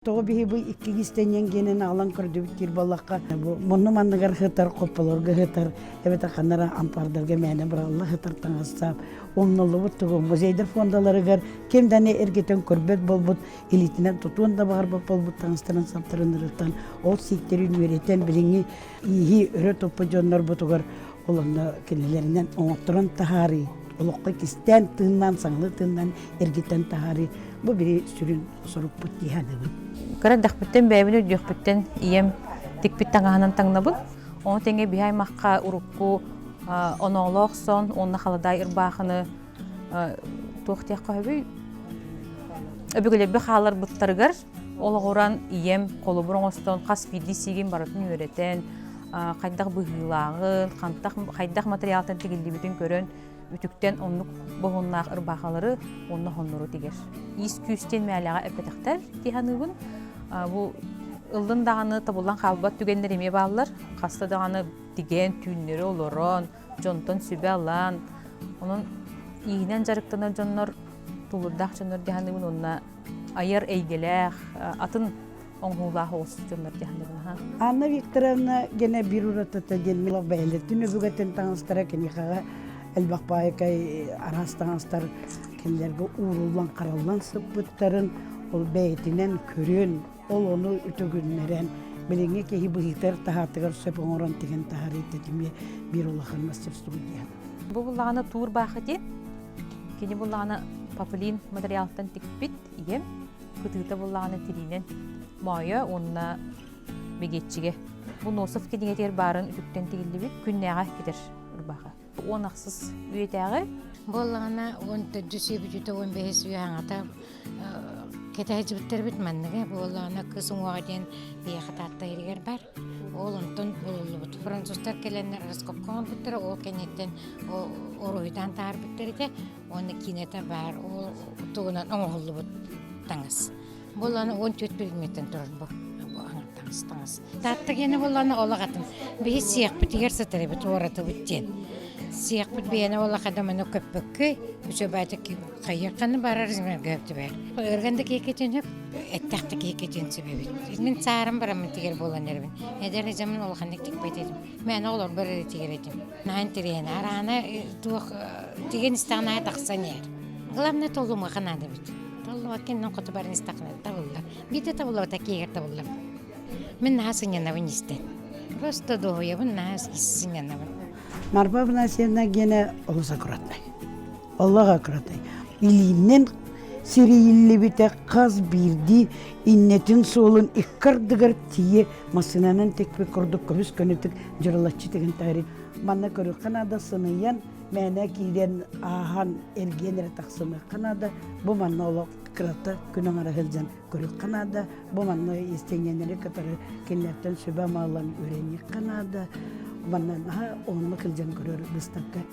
Тоғы бігі бұй икки кистенен генен алан көрдібіттер балаққа. Мұны мандығар ғытар, қоппаларға ғытар, әбеті қанара ампардарға мәні бұралла ғытар таңастап. Оннылы бұттығы музейдер фондаларығар кемдәне әргетен көрбет болбұт, элитінен тұтуында бағар болбұт таңыстырын саптырындырықтан. Ол сиктерін өретен біліңі игі өрі топы жонлар бұтығар олында келелерінен оңықтырын тахары. Олыққа кистен тыңнан, саңлы тыңнан әргетен тахары. Бұл бірі сүрін сұрып бұт дейханығын. Кырдах бүттен бәйбіні дүйік бүттен ием тик бүттен ғанын таңнабын. Оны теңе бihай маққа ұрыққу оноғлоқ сон, онына қаладай ұрбақыны тоқтияқ қойбүй. Өбігілебі қалар бұттарғар, олық оран ием қолы бұрын остан қас биді сеген баратын өретен, қайдақ бұғылағын, қайдақ материалтын тегілді бүтін көрін, үтіктен онлық бұғыннақ ұрбақалары онына ғонныру тегер. Ис күстен мәліға әпетіқтер дейханығын. Бұл ылдың дағаны табылан қалбат түгендер еме бағылар. Қасты дағаны деген түйінлері олырын, жонтын сүбе алан. Оның иінен жарықтанар жонлар, тұлырдақ жонлар дейханығын онына айыр әйгеләқ, атын оңғылағы осы жонлар дейханығын. Анна Викторовна гене бір ұратата делмелі бәйлеттін өбігетін таңыстыра кенеқаға әлбақпайықай арастаңыстар кендерге уырулан қаралан сыппыттарын ол бәйтінен көрін, ол оны үтігіннерен біліңе кейі бұғықтар тағатығар сөп оңыран теген тағар еттетіме бір олақын мастерстығы дейін. Бұл бұлағаны туыр бақы ден, кені бұлағаны папулин материалтан тікпет, ем, күтігі бұлағаны тиринен майы онына бегетчіге. Бұл носып кенегетер барын үтіктен тегілді бет күннеға кетер ұрбақы. Он ақсыз үйетәғі? Болағына 14-15 үйаңата кетәйді біттер біт мәнніге. Болағына кызың оғаден бейқат атта ерігер бар. Ол ұнтын болулы бұт. Француздар келенер раскопқанған біттер, ол кенеттен оройдан тағар біттер де, оны кинета бар, ол тұғынан оңғылы бұт таңыз. Болағына 14 билметтен тұрыр бұл. Таңыз. Татты кені болағына олағатын. Бейі сияқ бітігер сатыры біт ораты біттен. Сияқ бүт бейені олақ адамыны көппөккөй, үші бәді қайырқаны барар зімерге өпті бәр. Өргенді кейкетен өп, әттақты кейкетен сөбебет. Мен саарым барамын тегер болан әрбін. Әдәр әзімін олақандық тек бәйтедім. Мен олар бір әрі тегер едім. Нағын тірейін, арағына туық деген істағына тақсан ер. Главное толуымға қанады бүт. Толуыма кеннен құты барын істақына табылдар. Биді табылар, кейгер табылдар. Мен нағасын янабын істен. Просто доғыябын нағас иссін янабын. Марпабына сена гене олыса күратмай. Аллаға күратмай. Илинен сирейілі біте қаз бірді иннетін солын иккардығыр тие масынанын текпе күрдік көміс көнетік жырылатчы деген тәрі. Манна көрі қанада сынайын, мәне кейден аған әргенері тақсыны қанада, бұл манна олы кырата күнің ара хылжан көрі қанада, бұл манна естеңенері катары келлерттен сөбә мағылан өрені қанада, манна онлы хылжан көрі бұстаққа.